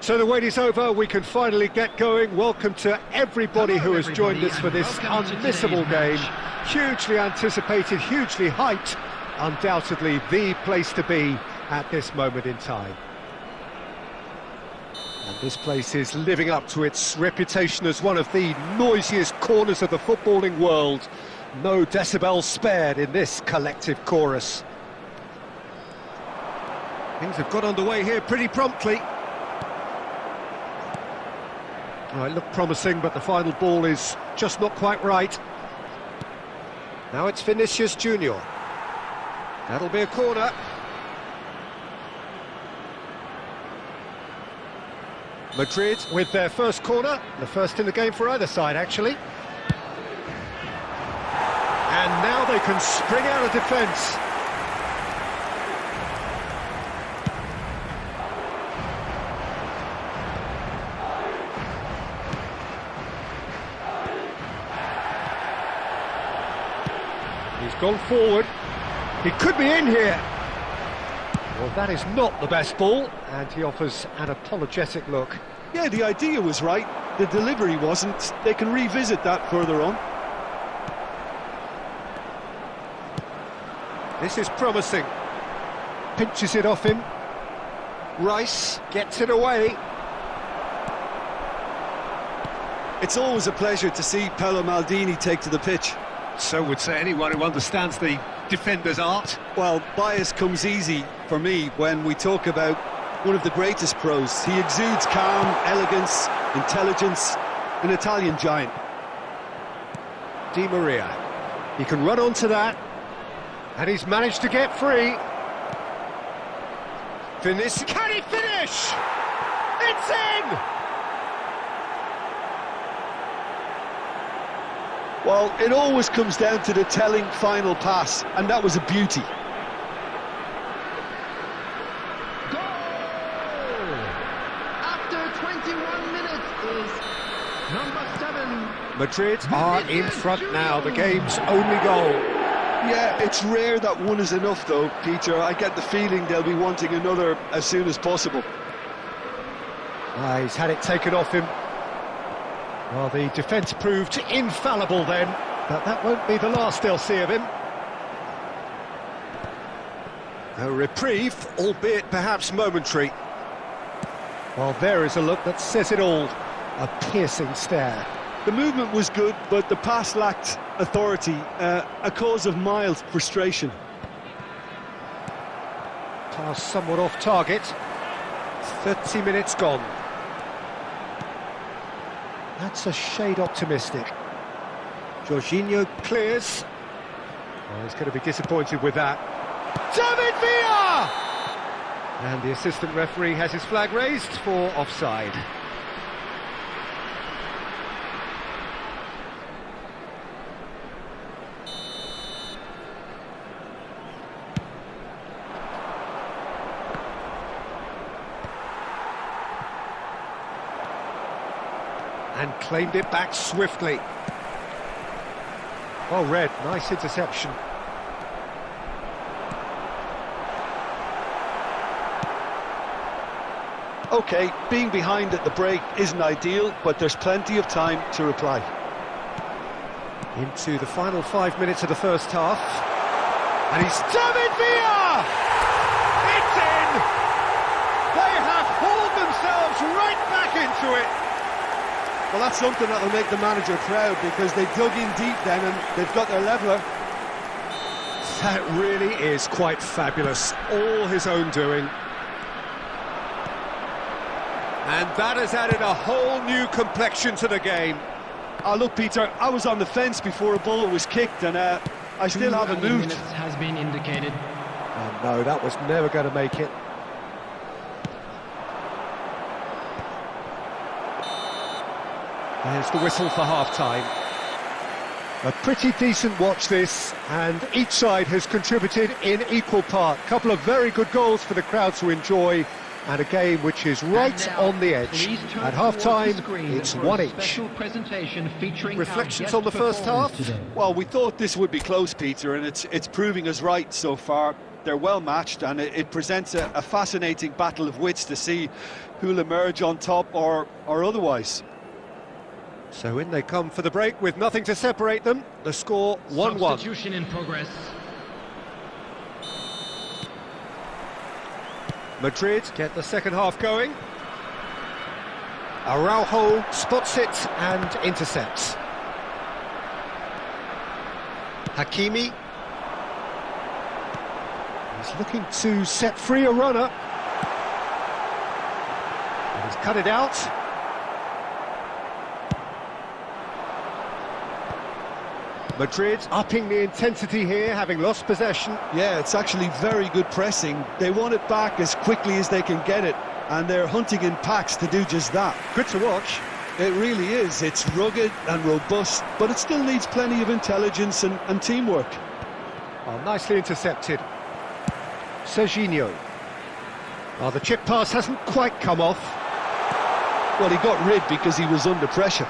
So the wait is over, we can finally get going. Welcome to everybody who has joined us for this unmissable game. Hugely anticipated, hugely hyped, undoubtedly the place to be at this moment in time. And this place is living up to its reputation as one of the noisiest corners of the footballing world. No decibels spared in this collective chorus. Things have got underway here pretty promptly. Oh, it looked promising, but the final ball is just not quite right. Now it's Vinicius Junior. That'll be a corner. Madrid with their first corner, the first in the game for either side, actually. And now they can spring out of defence. He's gone forward. He could be in here. Well, that is not the best ball, and he offers an apologetic look. Yeah, the idea was right. The delivery wasn't. They can revisit that further on. This is promising. Pinches it off him. Rice gets it away. It's always a pleasure to see Paolo Maldini take to the pitch. So would say anyone who understands the defender's art. Well, bias comes easy for me when we talk about one of the greatest pros. He exudes calm, elegance, intelligence, an Italian giant. Di Maria. He can run onto that, and he's managed to get free. Vinicius, can he finish? It's in! Well, it always comes down to the telling final pass, and that was a beauty. Goal! After 21 minutes is number 7. Madrid are in front now, the game's only goal. Yeah, it's rare that one is enough though, Peter. I get the feeling they'll be wanting another as soon as possible. He's had it taken off him. Well, the defence proved infallible then, but that won't be the last they'll see of him. A reprieve, albeit perhaps momentary. Well, there is a look that says it all. A piercing stare. The movement was good, but the pass lacked authority, a cause of mild frustration. Pass somewhat off target. 30 minutes gone. That's a shade optimistic. Jorginho clears. Oh, he's going to be disappointed with that. David Villa! And the assistant referee has his flag raised for offside. And claimed it back swiftly. Well read, nice interception. OK, being behind at the break isn't ideal, but there's plenty of time to reply. Into the final 5 minutes of the first half. And he's David Villa! It's in! They have hauled themselves right back into it. Well, that's something that'll make the manager proud, because they dug in deep then and they've got their leveller. That really is quite fabulous. All his own doing. And that has added a whole new complexion to the game. Oh, look, Peter, I was on the fence before a ball was kicked, and I still haven't moved. Minutes has been indicated. Oh, no, that was never going to make it. There's the whistle for half-time. A pretty decent watch this, and each side has contributed in equal part. A couple of very good goals for the crowd to enjoy, and a game which is right on the edge. At half-time, it's one each. Reflections on the first half? Well, we thought this would be close, Peter, and it's proving us right so far. They're well matched, and it presents a fascinating battle of wits to see who'll emerge on top or otherwise. So in they come for the break with nothing to separate them. The score 1-1. Substitution in progress. Madrid get the second half going. Araujo spots it and intercepts. Hakimi. He's looking to set free a runner. And he's cut it out. Madrid upping the intensity here, having lost possession. Yeah, it's actually very good pressing. They want it back as quickly as they can get it, and they're hunting in packs to do just that. Good to watch. It really is. It's rugged and robust, but it still needs plenty of intelligence and teamwork. Oh, nicely intercepted. Serginho. Oh, the chip pass hasn't quite come off. Well, he got rid because he was under pressure.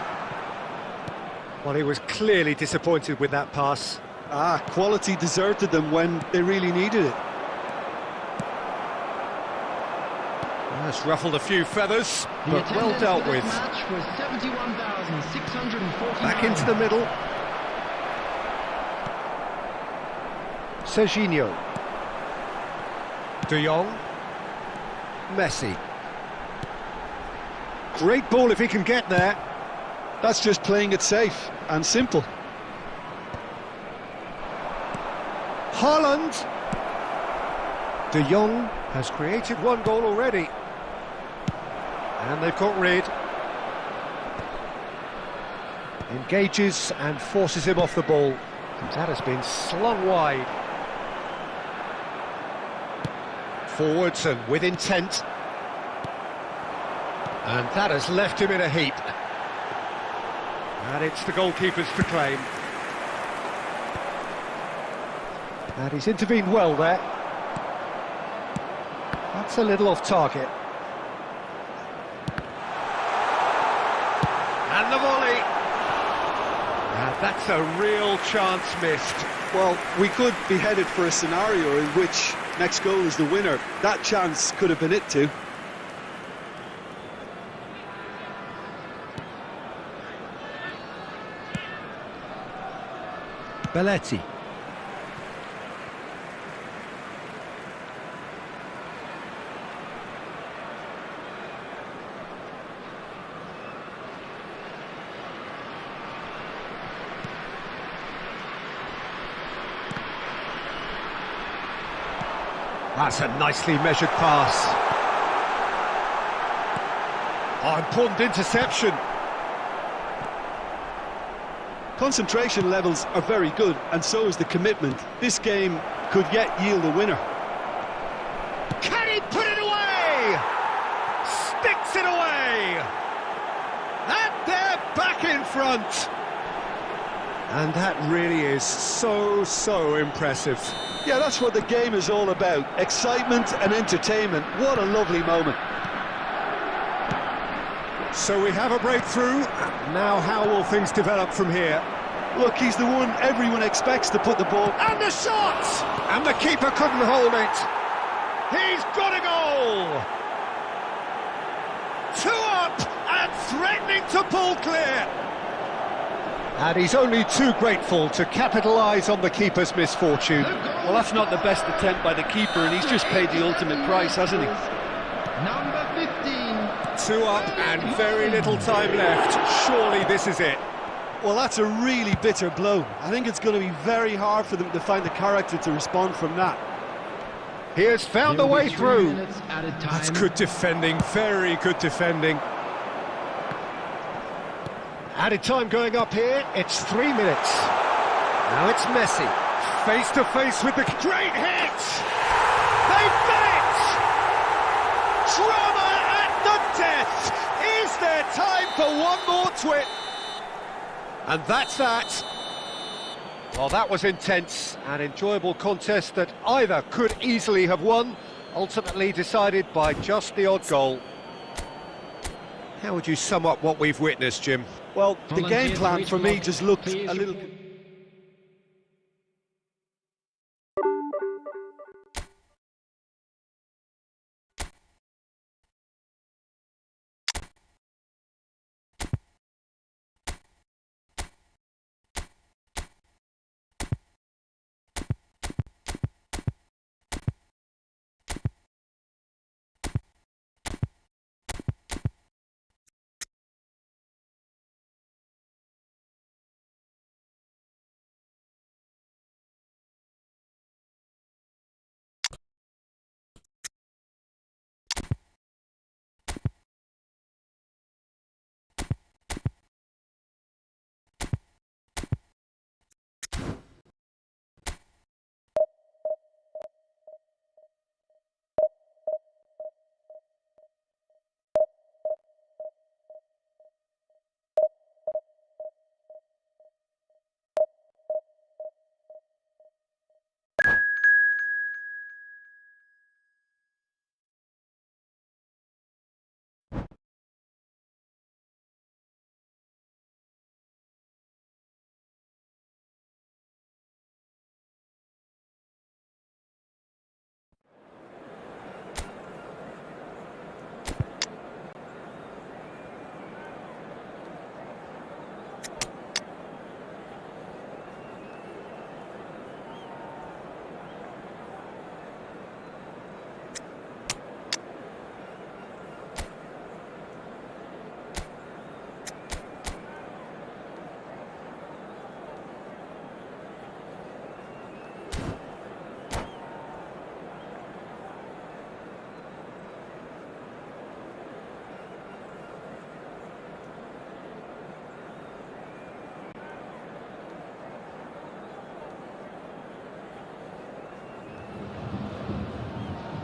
Well, he was clearly disappointed with that pass. Quality deserted them when they really needed it. That's ruffled a few feathers, The but well attendance dealt for this with. match was 71,649. Back into the middle. Serginho. De Jong. Messi. Great ball if he can get there. That's just playing it safe and simple. Haaland. De Jong has created one goal already. And they've got rid. Engages and forces him off the ball. And that has been slung wide. Forwards and with intent. And that has left him in a heap. And it's the goalkeeper's to claim. And he's intervened well there. That's a little off target. And the volley. And that's a real chance missed. Well, we could be headed for a scenario in which next goal is the winner. That chance could have been it too. Belletti. That's a nicely measured pass. Oh, important interception. Concentration levels are very good, and so is the commitment. This game could yet yield a winner. Can he put it away? Sticks it away! And they're back in front! And that really is so impressive. Yeah, that's what the game is all about. Excitement and entertainment. What a lovely moment. So we have a breakthrough. Now how will things develop from here? Look, he's the one everyone expects to put the ball. And the shot! And the keeper couldn't hold it. He's got a goal! 2 up and threatening to pull clear. And he's only too grateful to capitalise on the keeper's misfortune. Well, that's not the best attempt by the keeper, and he's just paid the ultimate price, hasn't he? Number 15. 2 up and very little time left. Surely this is it. Well, that's a really bitter blow. I think it's going to be very hard for them to find the character to respond from that. He has found a There will way be 3 through. minutes added time. That's good defending, very good defending. Added time going up here, it's 3 minutes. Now it's Messi, face to face with the great hit! They've done it! Drama at the death! Is there time for one more twit? And that's that. Well, that was intense, an enjoyable contest that either could easily have won, ultimately decided by just the odd goal. How would you sum up what we've witnessed, Jim? Well, the game plan for me just looked a little...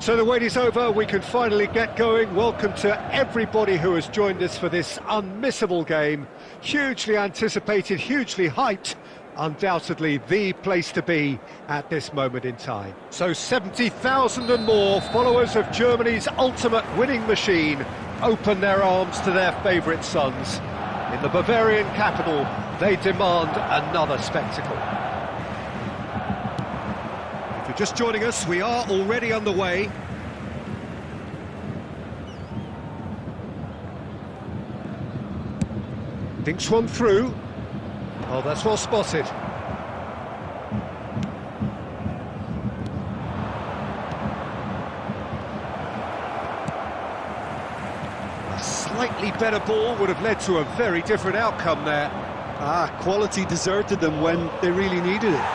So the wait is over, we can finally get going. Welcome to everybody who has joined us for this unmissable game. Hugely anticipated, hugely hyped, undoubtedly the place to be at this moment in time. So 70,000 and more followers of Germany's ultimate winning machine open their arms to their favourite sons. In the Bavarian capital, they demand another spectacle. If you're just joining us, we are already underway. Thinks one through. Oh, that's well spotted. A slightly better ball would have led to a very different outcome there. Quality deserted them when they really needed it.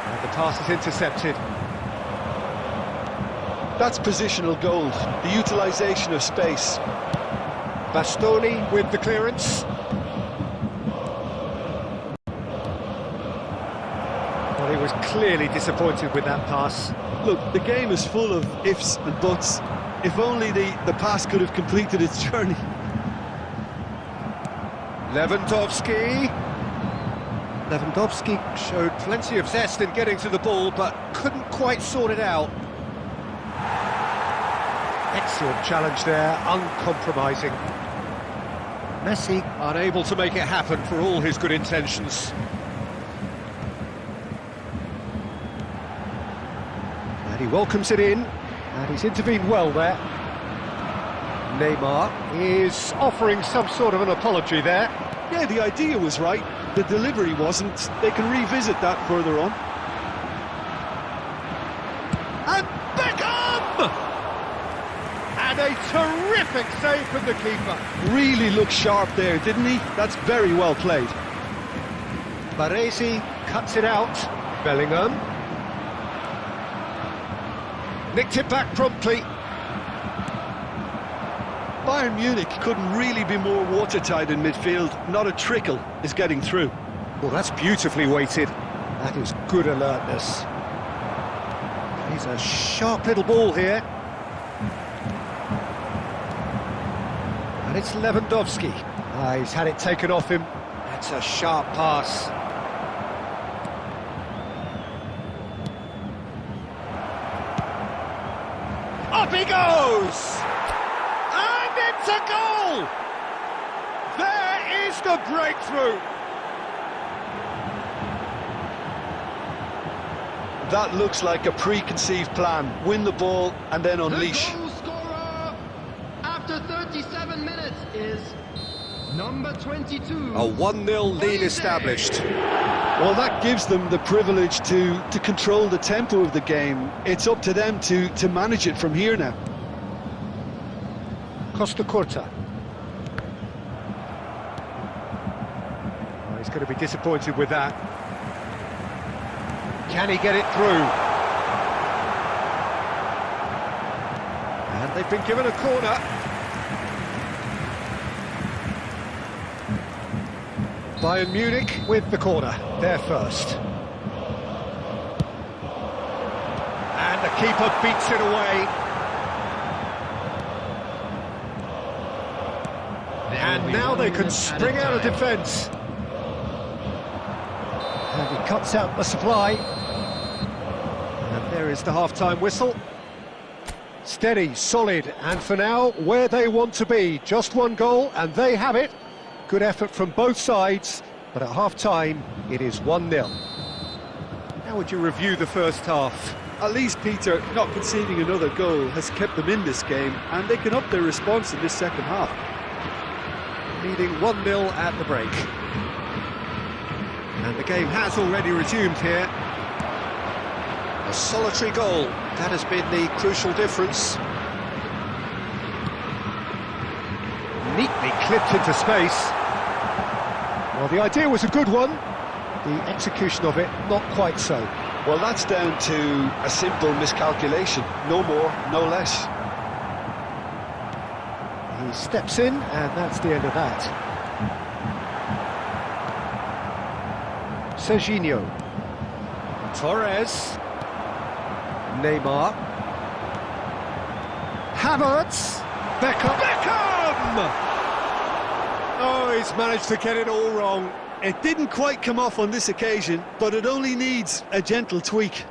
And the pass is intercepted. That's positional gold, the utilisation of space. Bastoni with the clearance. Well, he was clearly disappointed with that pass. Look, the game is full of ifs and buts. If only the pass could have completed its journey. Lewandowski showed plenty of zest in getting to the ball, but couldn't quite sort it out. Excellent challenge there, uncompromising. Messi unable to make it happen for all his good intentions. And he welcomes it in, and he's intervened well there. Neymar is offering some sort of an apology there. Yeah, the idea was right, the delivery wasn't. They can revisit that further on. And Beckham! And a terrific save from the keeper. Really looked sharp there, didn't he? That's very well played. Baresi cuts it out. Bellingham nicked it back promptly. Bayern Munich couldn't really be more watertight in midfield. Not a trickle is getting through. Well, that's beautifully weighted. That is good alertness. He's a sharp little ball here. And it's Lewandowski. He's had it taken off him. That's a sharp pass. Up he goes! And it's a goal! There is the breakthrough! That looks like a preconceived plan. Win the ball and then unleash. The goal scorer after 37 minutes is number 22. A 1-0 lead established. Well, that gives them the privilege to control the tempo of the game. It's up to them to manage it from here now. Costa Curta. Oh, he's going to be disappointed with that. Can he get it through? And they've been given a corner. Bayern Munich with the corner, there first. And the keeper beats it away. And now they can spring out of defence. And he cuts out the supply. And there is the half-time whistle. Steady, solid, and for now, where they want to be. Just one goal, and they have it. Good effort from both sides, but at half-time, it is 1-0. How would you review the first half? At least, Peter, not conceding another goal has kept them in this game, and they can up their response in this second half. Leading 1-0 at the break. And the game has already resumed here. A solitary goal, that has been the crucial difference. Neatly clipped into space. Well, the idea was a good one. The execution of it, not quite so. Well, that's down to a simple miscalculation. No more, no less. He steps in, and that's the end of that. Serginho. Torres. Neymar. Havertz. Beckham! Oh, he's managed to get it all wrong. It didn't quite come off on this occasion, but it only needs a gentle tweak.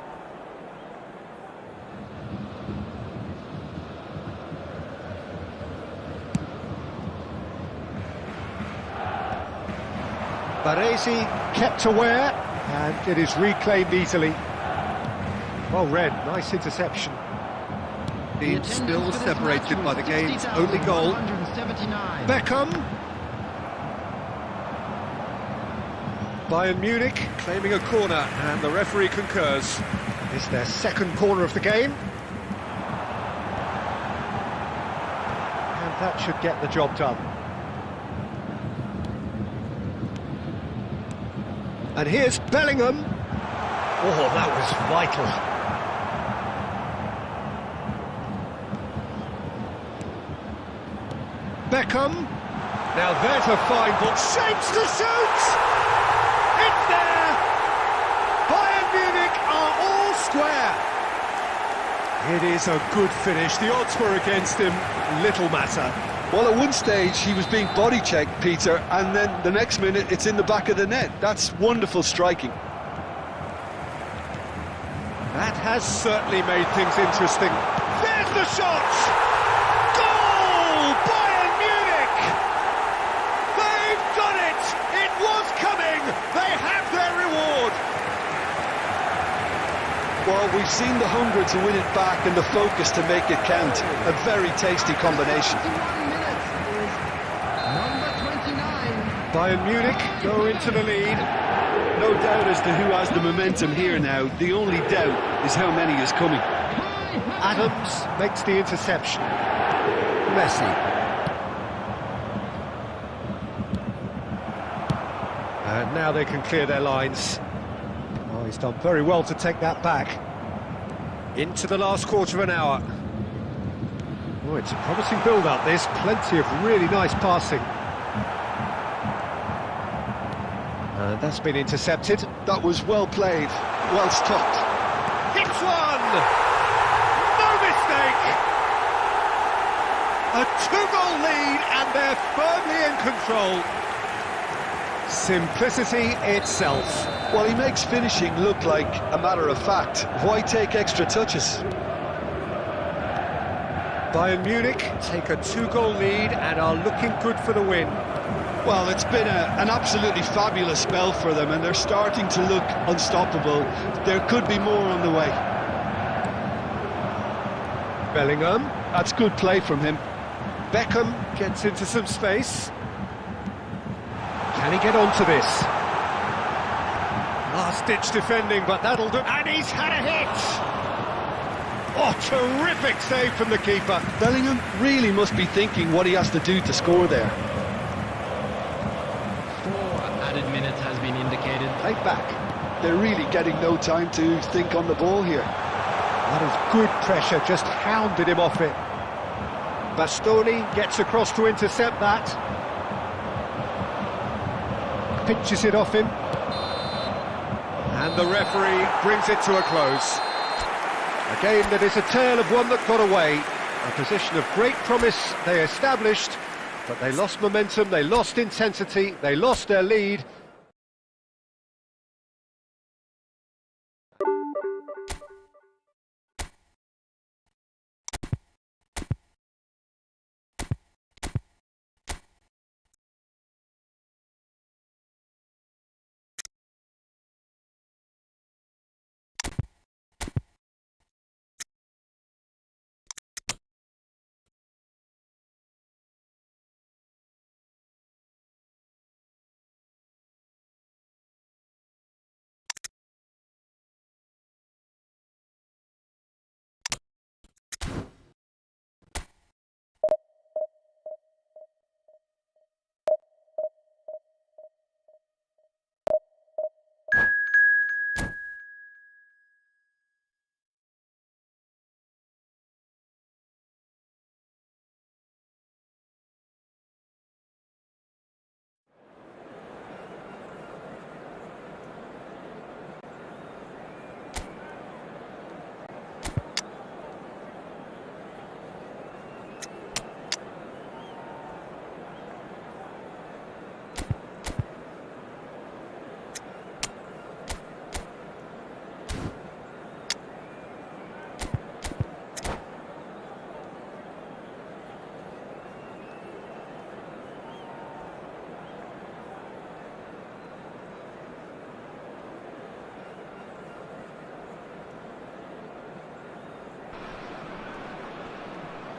Baresi kept aware, and it is reclaimed easily. Well read, nice interception. Being still separated by the game's only goal. Beckham. Bayern Munich claiming a corner, and the referee concurs. It's their second corner of the game. And that should get the job done. And here's Bellingham. Oh, that was vital. Beckham. Now there's a fine ball. Shapes to shoot! It's there! Bayern Munich are all square. It is a good finish. The odds were against him. Little matter. Well, at one stage he was being body-checked, Peter, and then the next minute it's in the back of the net. That's wonderful striking. That has certainly made things interesting. There's the shot! Goal! Bayern Munich! They've done it! It was coming! They have their reward! Well, we've seen the hunger to win it back and the focus to make it count. A very tasty combination. Bayern Munich go into the lead. No doubt as to who has the momentum here now. The only doubt is how many is coming. Adams makes the interception. Messi. And now they can clear their lines. Oh, he's done very well to take that back. Into the last quarter of an hour. Oh, it's a promising build-up, this. Plenty of really nice passing. And that's been intercepted. That was well played, well stopped. Hits one! No mistake! A two-goal lead, and they're firmly in control. Simplicity itself. Well, he makes finishing look like a matter of fact. Why take extra touches? Bayern Munich take a two-goal lead and are looking good for the win. Well, it's been an absolutely fabulous spell for them, and they're starting to look unstoppable. There could be more on the way. Bellingham. That's good play from him. Beckham gets into some space. Can he get onto this? Last-ditch defending, but that'll do. And he's had a hit! Oh, terrific save from the keeper. Bellingham really must be thinking what he has to do to score there. 4 added minutes has been indicated. Played back. They're really getting no time to think on the ball here. That is good pressure, just hounded him off it. Bastoni gets across to intercept that. Pinches it off him. And the referee brings it to a close. A game that is a tale of one that got away. A position of great promise they established, but they lost momentum, they lost intensity, they lost their lead.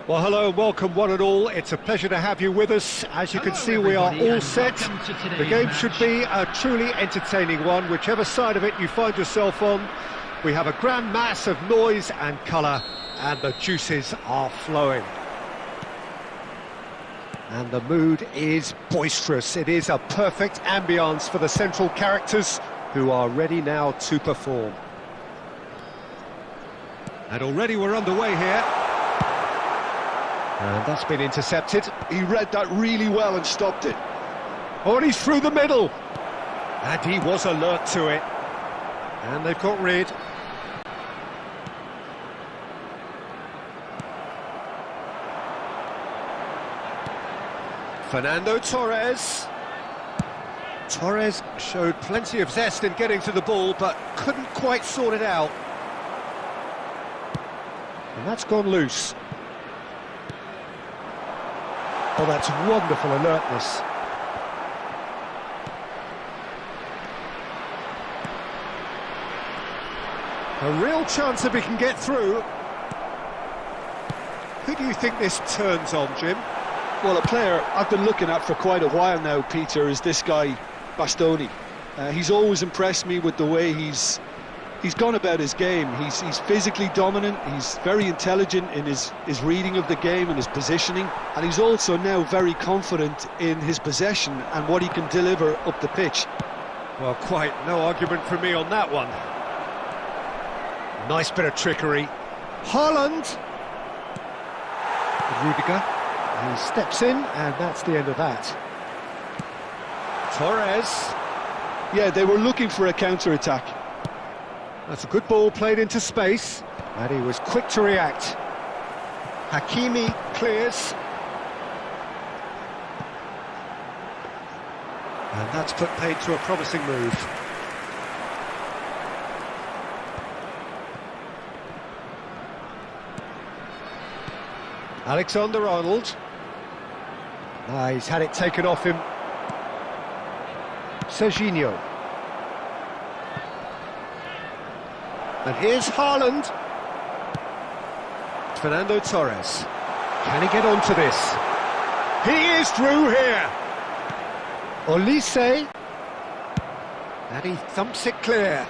Well, hello and welcome one and all. It's a pleasure to have you with us. As you can see, we are all set. The game should be a truly entertaining one, whichever side of it you find yourself on. We have a grand mass of noise and colour, and the juices are flowing. And the mood is boisterous. It is a perfect ambience for the central characters, who are ready now to perform. And already we're underway here. And that's been intercepted. He read that really well and stopped it. Oh, and he's through the middle. And he was alert to it. And they've got rid. Fernando Torres. Torres showed plenty of zest in getting to the ball, but couldn't quite sort it out. And that's gone loose. Oh, that's wonderful alertness. A real chance that we can get through. Who do you think this turns on, Jim? Well, a player I've been looking at for quite a while now, Peter, is this guy, Bastoni. He's always impressed me with the way he's gone about his game. He's physically dominant, he's very intelligent in his reading of the game and his positioning, and he's also now very confident in his possession and what he can deliver up the pitch. Well, quite no argument from me on that one. Nice bit of trickery. Haaland. Rudiger. He steps in, and that's the end of that. Torres. Yeah, they were looking for a counter-attack. That's a good ball played into space, and he was quick to react. Hakimi clears. And that's put paid to a promising move. Alexander-Arnold. He's had it taken off him. Serginho. And here's Haaland. Fernando Torres. Can he get onto this? He is through here. Olise. And he thumps it clear.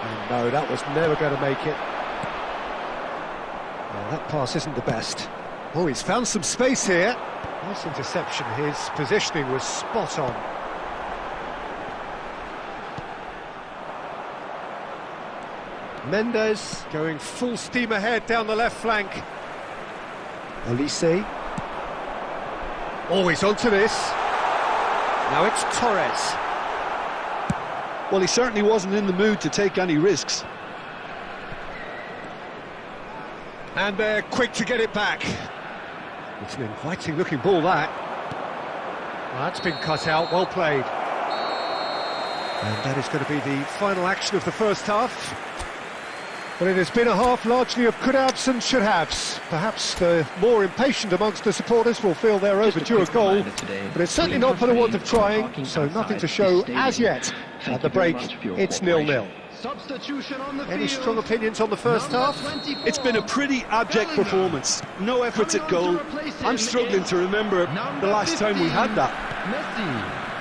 And no, that was never going to make it. Well, that pass isn't the best. Oh, he's found some space here. Nice interception. His positioning was spot on. Mendes going full steam ahead down the left flank. Olise. Always onto this. Now it's Torres. Well, he certainly wasn't in the mood to take any risks. And they're quick to get it back. It's an inviting looking ball, that. Well, that's been cut out, well played. And that is going to be the final action of the first half. Well, it has been a half largely of could-haves and should-haves. Perhaps the more impatient amongst the supporters will feel they're overdue a goal, but it's certainly not for the want of trying, so nothing to show as yet. At the break, it's 0-0. Any strong opinions on the first half? It's been a pretty abject performance. No efforts at goal. I'm struggling to remember the last time we had that.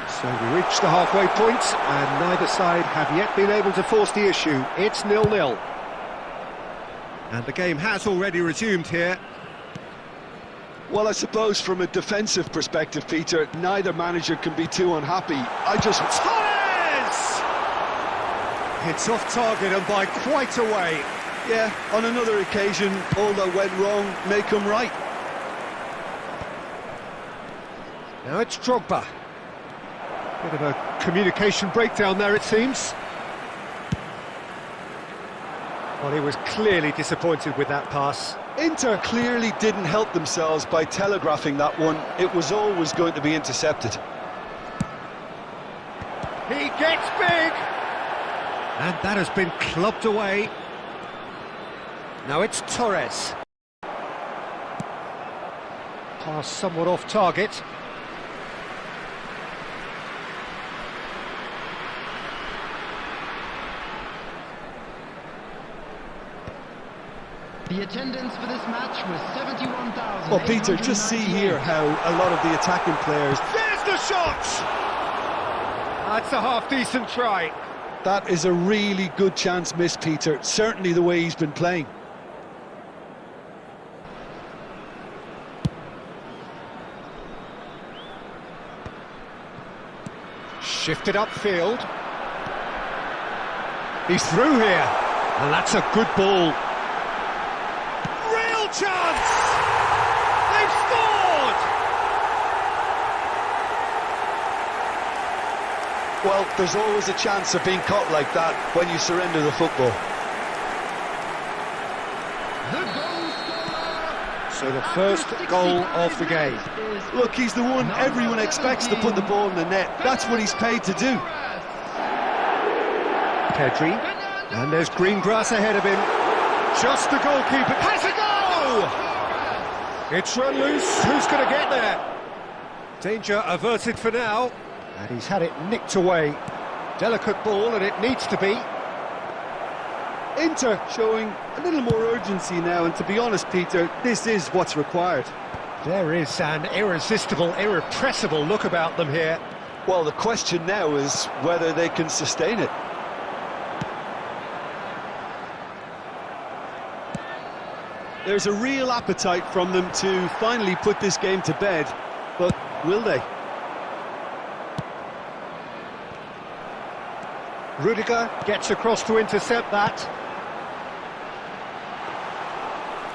So we reach the halfway point, and neither side have yet been able to force the issue. It's 0-0. And the game has already resumed here. Well, I suppose from a defensive perspective, Peter, neither manager can be too unhappy. Torres! It's off target and by quite a way. Yeah, on another occasion, all that went wrong may come right. Now it's Drogba. Bit of a communication breakdown there, it seems. Well, he was clearly disappointed with that pass. Inter clearly didn't help themselves by telegraphing that one. It was always going to be intercepted. He gets big! And that has been clubbed away. Now it's Torres. Pass somewhat off target. The attendance for this match was 71,000. Well, Peter, just see here how a lot of the attacking players... There's the shot! That's a half-decent try. That is a really good chance missed, Peter. Certainly the way he's been playing. Shifted upfield. He's through here. And that's a good ball. Real chance! They've scored! Well, there's always a chance of being caught like that when you surrender the football. The goal scorer. So the first goal of the game. Look, he's the one everyone expects to put the ball in the net. That's what he's paid to do. Pedri. And there's green grass ahead of him. Just the goalkeeper. Has a go! It's run loose. Who's going to get there? Danger averted for now. And he's had it nicked away. Delicate ball, and it needs to be. Inter showing a little more urgency now, and to be honest, Peter, this is what's required. There is an irresistible, irrepressible look about them here. Well, the question now is whether they can sustain it. There's a real appetite from them to finally put this game to bed, but will they? Rudiger gets across to intercept that.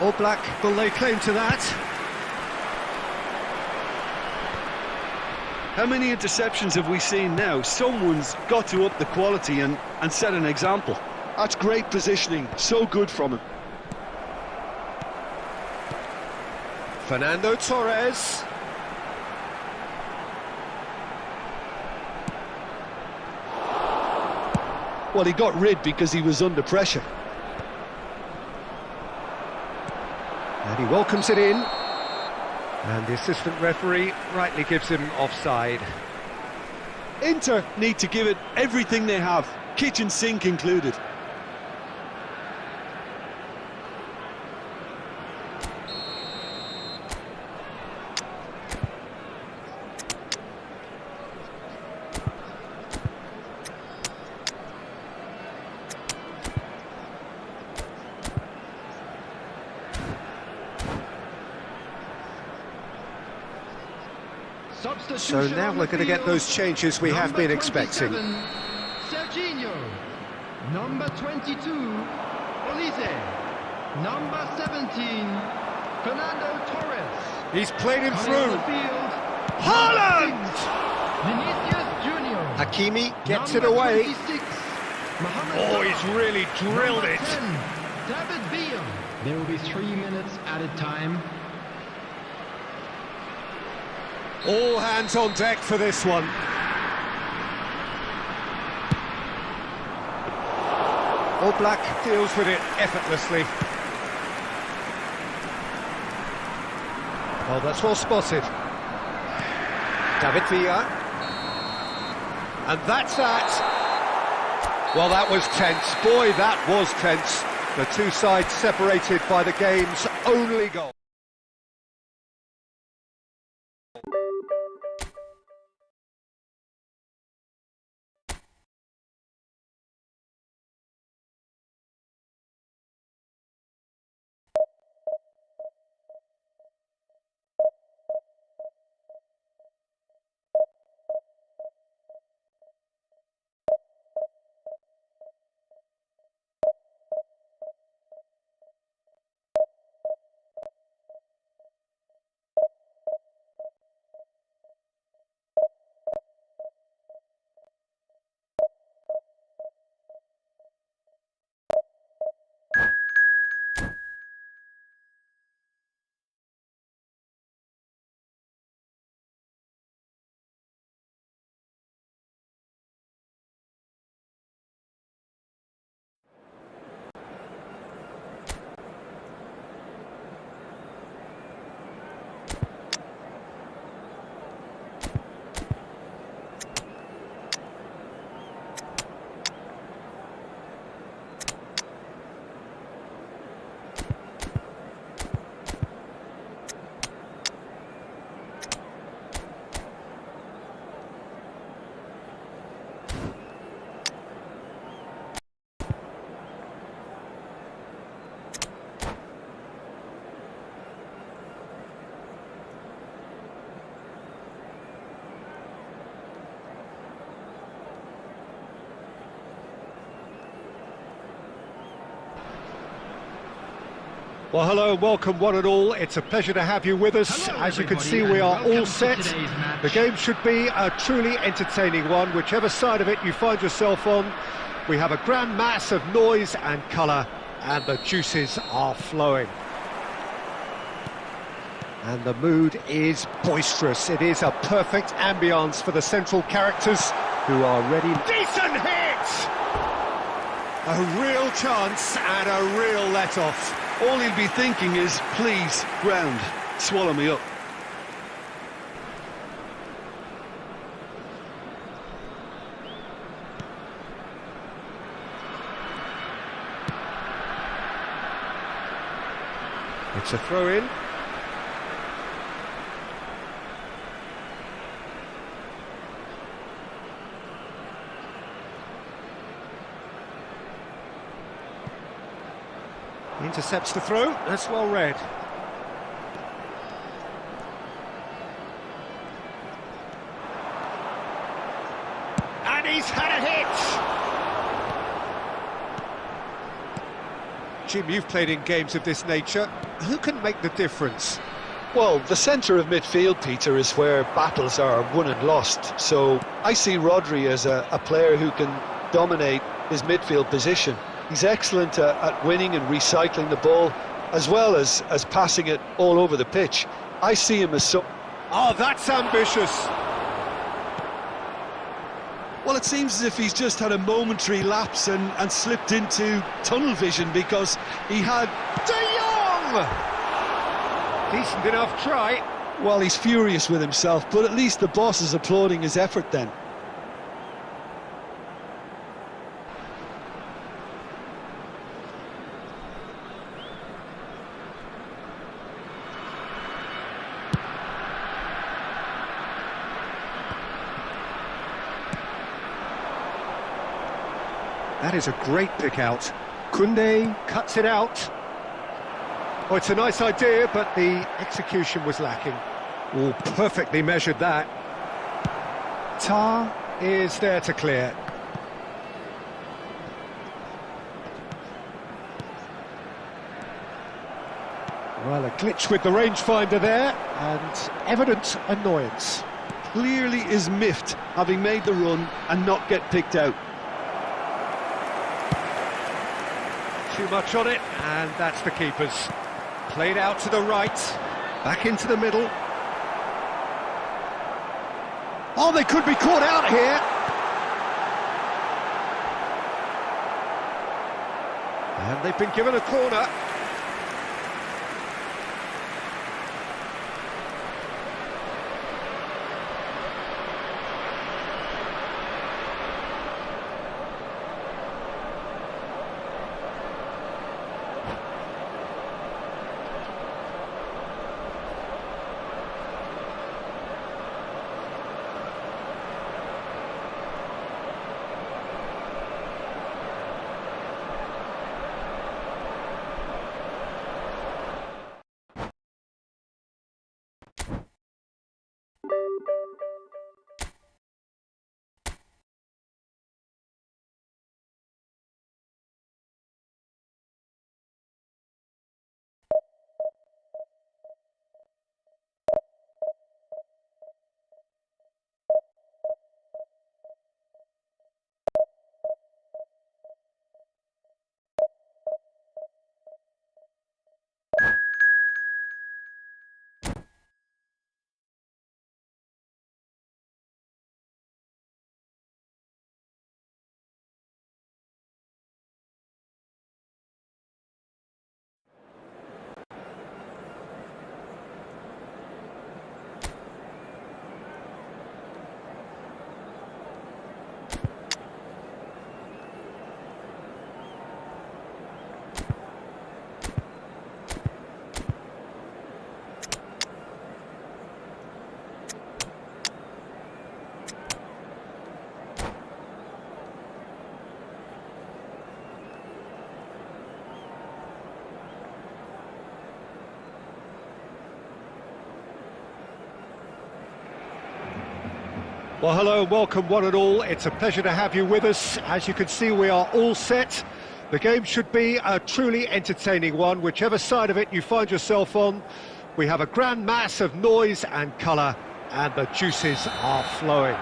Oblak will lay claim to that. How many interceptions have we seen now? Someone's got to up the quality and set an example. That's great positioning, so good from him. Fernando Torres. Well, he got rid because he was under pressure. And he welcomes it in. And the assistant referee rightly gives him offside. Inter need to give it everything they have, kitchen sink included. So now we're going to get those changes we have been expecting. Serginho, number 22, Olise, number 17, Fernando Torres. He's played him Coming through. on the field, Haaland! Vinicius Junior. Hakimi gets it Number away. 26, Mohamed Oh, Salah. he's really drilled Number it. 10, David Villa. There will be 3 minutes added time. All hands on deck for this one. Oblak deals with it effortlessly. Well, that's well spotted. David Villa. And that's that. Well, that was tense. Boy, that was tense. The two sides separated by the game's only goal. Well, hello and welcome one and all. It's a pleasure to have you with us. Hello, As you can everybody, see, we and are all welcome to set. today's match. The game should be a truly entertaining one, whichever side of it you find yourself on. We have a grand mass of noise and colour, and the juices are flowing. And the mood is boisterous. It is a perfect ambience for the central characters who are ready. Decent hit! A real chance and a real let-off. All he'll be thinking is, please, ground, swallow me up. It's a throw-in. Intercepts the throw, that's well read. And he's had a hit! Jim, you've played in games of this nature. Who can make the difference? Well, the centre of midfield, Peter, is where battles are won and lost. So I see Rodri as a player who can dominate his midfield position. He's excellent at winning and recycling the ball, as well as passing it all over the pitch. I see him as so... Oh, that's ambitious! Well, it seems as if he's just had a momentary lapse and slipped into tunnel vision because he had... De Jong! Decent enough try. Well, he's furious with himself, but at least the boss is applauding his effort then. That is a great pick out. Koundé cuts it out. Oh, it's a nice idea, but the execution was lacking. Oh, perfectly measured that. Tar is there to clear. Well, a glitch with the rangefinder there, and evident annoyance. Clearly is miffed, having made the run and not get picked out. Too much on it, and that's the keeper's. Played out to the right, back into the middle. Oh, they could be caught out here. And they've been given a corner. Well, hello and welcome one and all. It's a pleasure to have you with us. As you can see, we are all set. The game should be a truly entertaining one, whichever side of it you find yourself on. We have a grand mass of noise and colour, and the juices are flowing.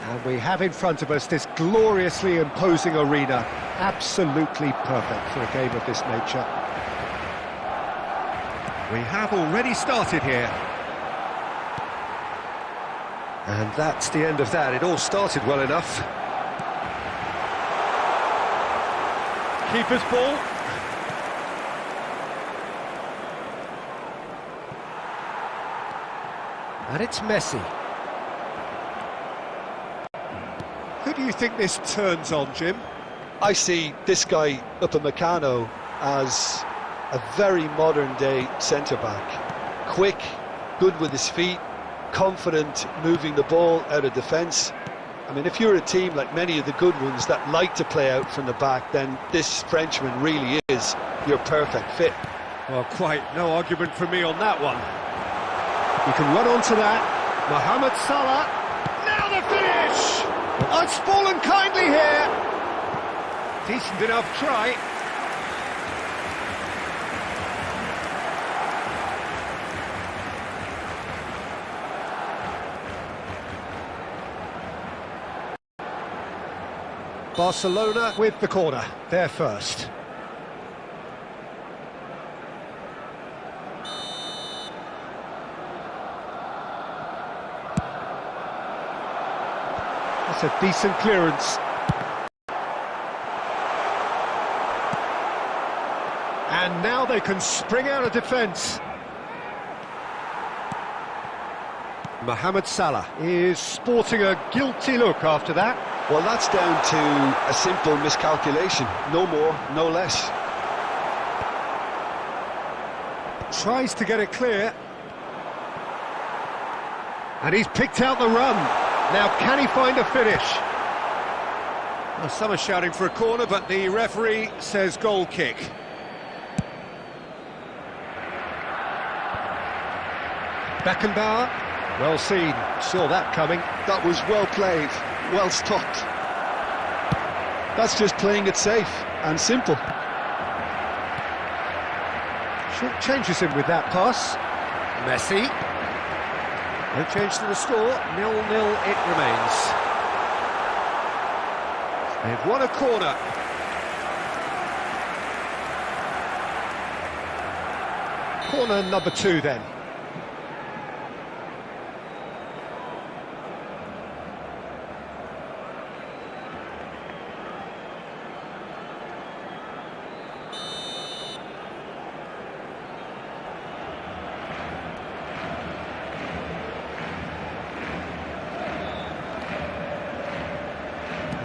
And we have in front of us this gloriously imposing arena, absolutely perfect for a game of this nature. We have already started here. And that's the end of that. It all started well enough. Keeper's ball. And it's Messi. Who do you think this turns on, Jim? I see this guy Upamecano as a very modern-day centre-back. Quick, good with his feet, confident moving the ball out of defence. I mean, if you're a team like many of the good ones that like to play out from the back, then this Frenchman really is your perfect fit. Well, quite no argument for me on that one. You can run onto that. Mohamed Salah. Now the finish! Oh, it's fallen kindly here. Decent enough try. Barcelona with the corner, they're first. That's a decent clearance. And now they can spring out of defence. Mohamed Salah is sporting a guilty look after that. Well, that's down to a simple miscalculation. No more, no less. Tries to get it clear. And he's picked out the run. Now, can he find a finish? Well, some are shouting for a corner, but the referee says goal kick. Beckenbauer, well seen, saw that coming. That was well played, well stopped. That's just playing it safe and simple. Short changes him with that pass. Messi. No change to the score, 0-0 it remains. They've won a corner. Corner number 2 then.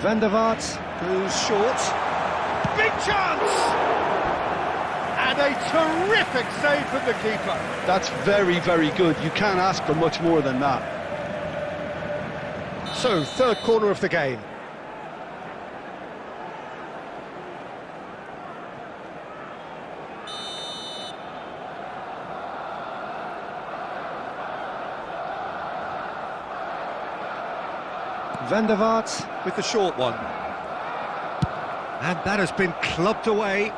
Van der Vaart goes short. Big chance! And a terrific save from the keeper. That's very, very good. You can't ask for much more than that. So, third corner of the game. Van der Vaart with the short one. And that has been clubbed away.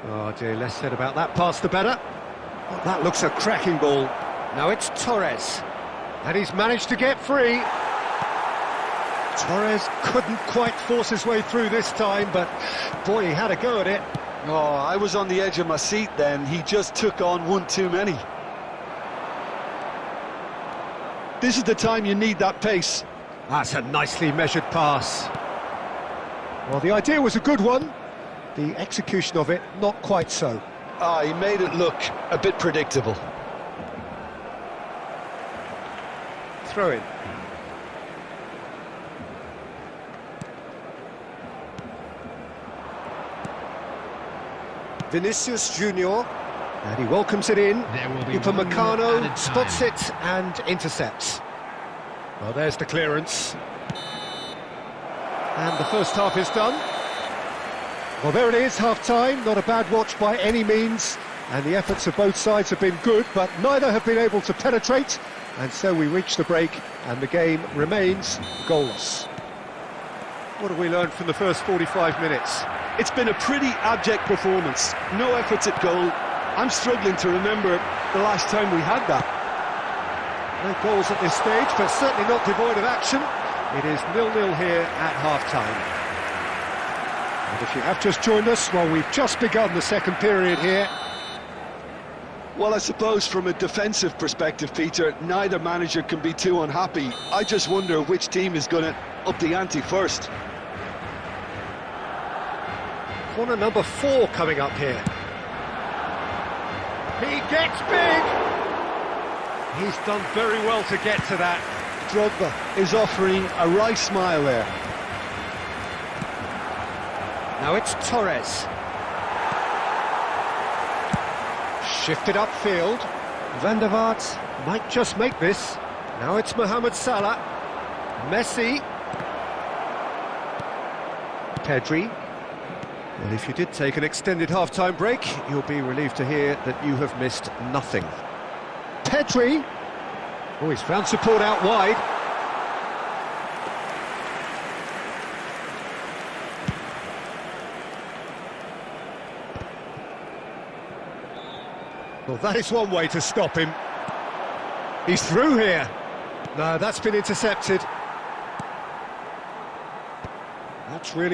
Oh dear, less said about that pass the better. Oh, that looks a cracking ball. Now it's Torres. And he's managed to get free. Torres couldn't quite force his way through this time, but boy, he had a go at it. Oh, I was on the edge of my seat then. He just took on one too many. This is the time you need that pace. That's a nicely measured pass. Well, the idea was a good one. The execution of it, not quite so. Ah, he made it look a bit predictable. Throw in. Vinicius Junior. And he welcomes it in. Upamecano spots it and intercepts. Well, there's the clearance. And the first half is done. Well, there it is, half-time. Not a bad watch by any means. And the efforts of both sides have been good, but neither have been able to penetrate. And so we reach the break, and the game remains goalless. What have we learned from the first 45 minutes? It's been a pretty abject performance. No efforts at goal. I'm struggling to remember the last time we had that. No goals at this stage, but certainly not devoid of action. It is 0-0 here at half-time. And if you have just joined us, well, we've just begun the second period here. Well, I suppose from a defensive perspective, Peter, neither manager can be too unhappy. I just wonder which team is going to up the ante first. Corner number 4 coming up here. He gets big! He's done very well to get to that. Drogba is offering a wry smile there. Now it's Torres. Shifted upfield. Van der Vaart might just make this. Now it's Mohamed Salah. Messi. Pedri. Well, if you did take an extended half-time break, you'll be relieved to hear that you have missed nothing. Pedri. Oh, he's found support out wide. Well, that is one way to stop him. He's through here. No, that's been intercepted. That's really